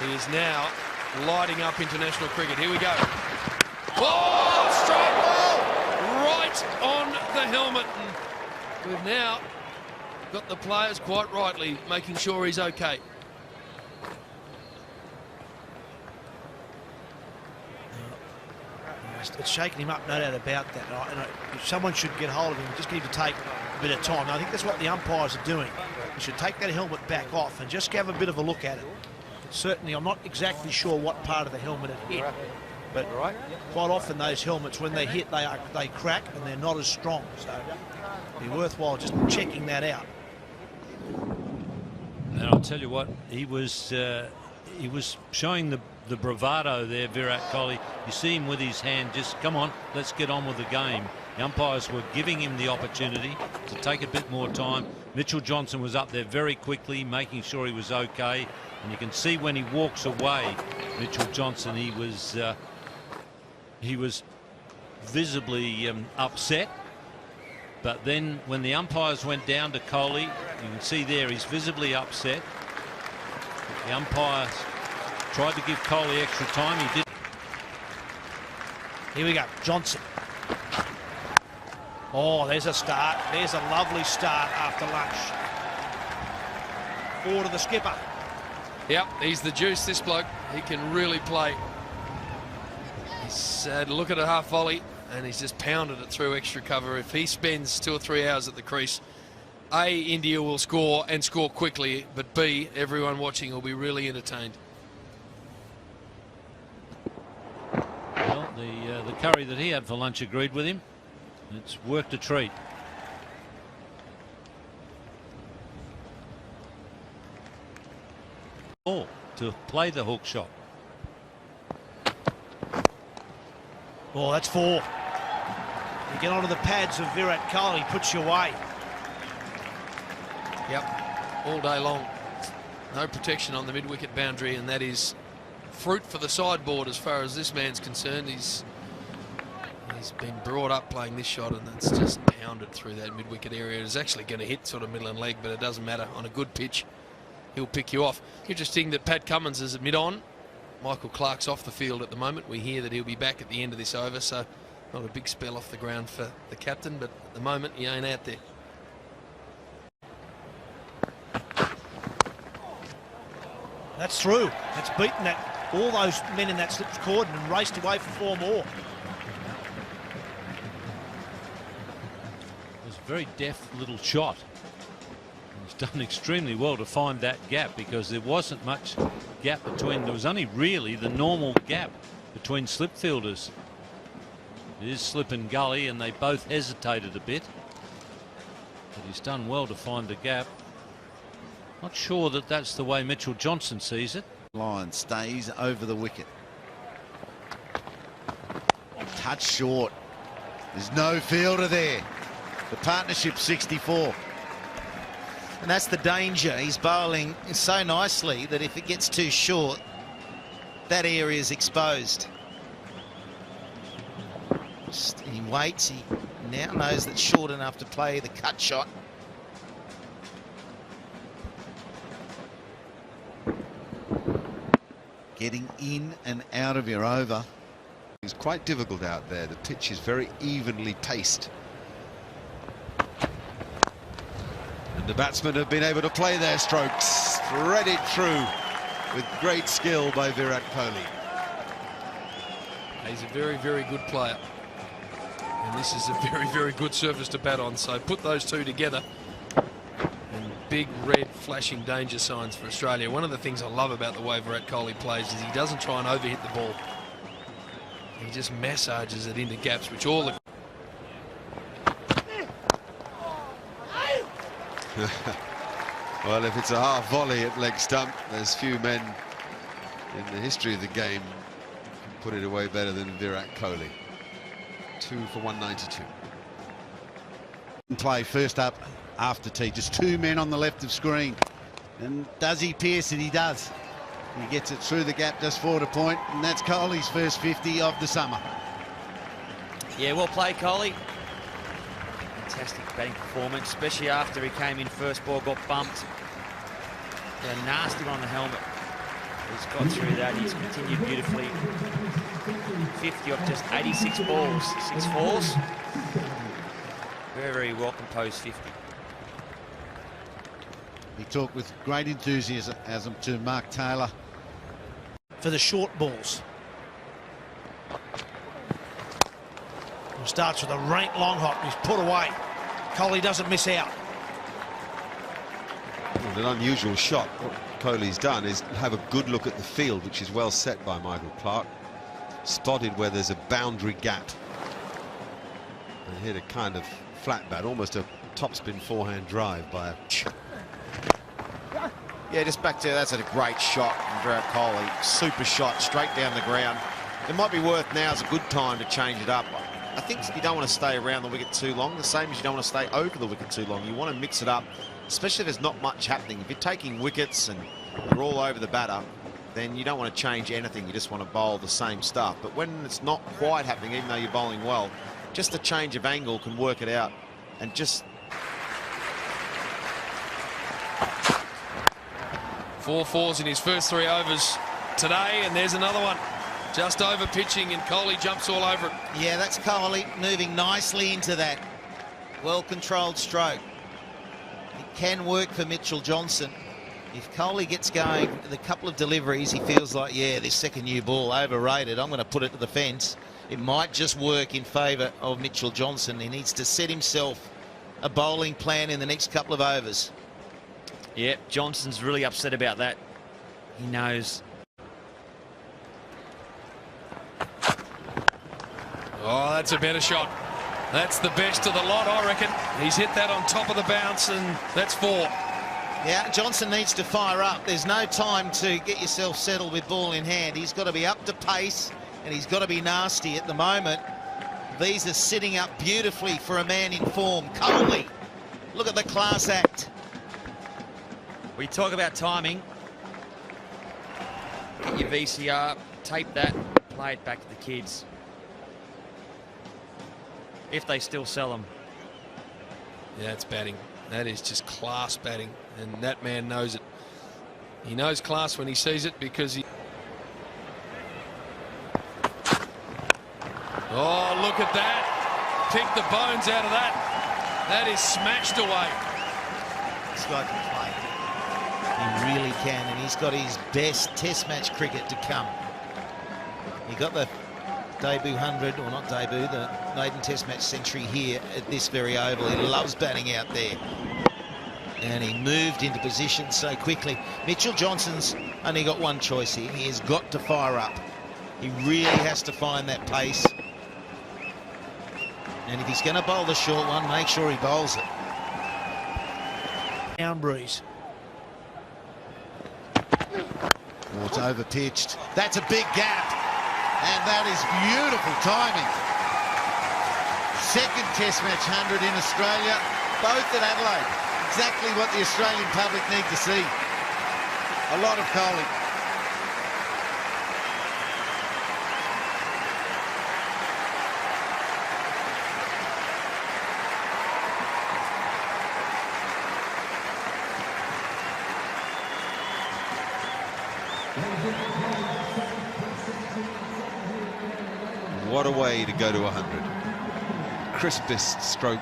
He is now lighting up international cricket. Here we go. Oh, straight ball! Right on the helmet. And we've now got the players quite rightly making sure he's okay. It's shaking him up, no doubt about that. And if someone should get hold of him, just need to take a bit of time. I think that's what the umpires are doing. You should take that helmet back off and just have a bit of a look at it. Certainly, I'm not exactly sure what part of the helmet it hit, but quite often those helmets, when they hit, they crack and they're not as strong. So it'd be worthwhile just checking that out. And I'll tell you what, he was showing the bravado there, Virat Kohli. You see him with his hand, just come on, let's get on with the game. The umpires were giving him the opportunity to take a bit more time. Mitchell Johnson was up there very quickly, making sure he was okay. And you can see when he walks away, Mitchell Johnson, he was visibly upset. But then when the umpires went down to Kohli, you can see there he's visibly upset. The umpires tried to give Kohli extra time. He did. Here we go, Johnson. Oh, there's a start. There's a lovely start after lunch. Forward to the skipper. Yep, he's the juice, this bloke. He can really play. He's had a look at a half volley and he's just pounded it through extra cover. If he spends 2 or 3 hours at the crease, A, India will score and score quickly, but B, everyone watching will be really entertained. Well, the curry that he had for lunch agreed with him. It's worked a treat. Oh, to play the hook shot. Oh, that's 4. You get onto the pads of Virat Kohli, puts you away. Yep, all day long. No protection on the mid-wicket boundary, and that is fruit for the sideboard as far as this man's concerned. He's been brought up playing this shot, and that's just pounded through that mid-wicket area. It's actually going to hit sort of middle and leg, but it doesn't matter. On a good pitch, he'll pick you off. Interesting that Pat Cummins is at mid-on. Michael Clark's off the field at the moment. We hear that he'll be back at the end of this over, so not a big spell off the ground for the captain, but at the moment he ain't out there. That's through. That's beaten that, all those men in that slips cordon and raced away for 4 more. It was a very deft little shot. He's done extremely well to find that gap, because there wasn't much gap between. There was only really the normal gap between slip fielders. It is slip and gully, and they both hesitated a bit. But he's done well to find the gap. Not sure that that's the way Mitchell Johnson sees it. Line stays over the wicket. Touch short. There's no fielder there. The partnership 64. And that's the danger. He's bowling so nicely that if it gets too short, that area is exposed. He waits. He now knows that's short enough to play the cut shot. Getting in and out of your over. It's quite difficult out there. The pitch is very evenly paced. And the batsmen have been able to play their strokes, thread it through with great skill by Virat Kohli. He's a very, very good player. And this is a very, very good surface to bat on. So put those two together. And big red flashing danger signs for Australia. One of the things I love about the way Virat Kohli plays is he doesn't try and overhit the ball. He just massages it into gaps, which all the... Well, if it's a half volley at leg stump, there's few men in the history of the game who can put it away better than Virat Kohli. 2 for 192. Play first up after tea. Just 2 men on the left of screen. And does he pierce it? He does. He gets it through the gap just forward a point, and that's Kohli's first 50 of the summer. Yeah, well played, Kohli. Fantastic batting performance, especially after he came in first ball, got bumped. Got a nasty one on the helmet. He's got through that. He's continued beautifully. 50 off just 86 balls, 6 fours. Very, very well composed 50. He talked with great enthusiasm to Mark Taylor. For the short balls. He starts with a rank long hop. He's put away. Kohli doesn't miss out. An unusual shot. What Kohli's done is have a good look at the field, which is well set by Michael Clarke. Spotted where there's a boundary gap. And hit a kind of flat bat, almost a topspin forehand drive by a... Yeah, just back to that's a great shot from VIRAT Kohli. Super shot, straight down the ground. It might be worth now's a good time to change it up. I think you don't want to stay around the wicket too long, the same as you don't want to stay over the wicket too long. You want to mix it up, especially if there's not much happening. If you're taking wickets and you're all over the batter, then you don't want to change anything. You just want to bowl the same stuff. But when it's not quite happening, even though you're bowling well, just a change of angle can work it out. And just... 4 fours in his first 3 overs today, and there's another one. Just over pitching, and Kohli jumps all over it. Yeah, that's Kohli moving nicely into that well-controlled stroke. It can work for Mitchell Johnson. If Kohli gets going with a couple of deliveries, he feels like, yeah, this second new ball, overrated. I'm going to put it to the fence. It might just work in favour of Mitchell Johnson. He needs to set himself a bowling plan in the next couple of overs. Yep, Johnson's really upset about that. He knows. Oh, that's a better shot. That's the best of the lot, I reckon. He's hit that on top of the bounce, and that's 4. Yeah, Johnson needs to fire up. There's no time to get yourself settled with ball in hand. He's got to be up to pace, and he's got to be nasty at the moment. These are sitting up beautifully for a man in form. Kohli, look at the class act. We talk about timing. Get your VCR, tape that, play it back to the kids. If they still sell them. Yeah, it's batting. That is just class batting, and that man knows it. He knows class when he sees it because he... Oh, look at that. Pick the bones out of that. That is smashed away. This guy can play. He really can, and he's got his best test match cricket to come. He got the debut 100, or not debut, the maiden test match century here at this very oval. He loves batting out there. And he moved into position so quickly. Mitchell Johnson's only got one choice here. He has got to fire up. He really has to find that pace. And if he's going to bowl the short one, make sure he bowls it. Down breeze. Oh, it's over-pitched. That's a big gap. And that is beautiful timing. Second test match 100 in Australia, both at Adelaide. Exactly what the Australian public need to see. A lot of Kohli. What a way to go to 100. Crispest stroke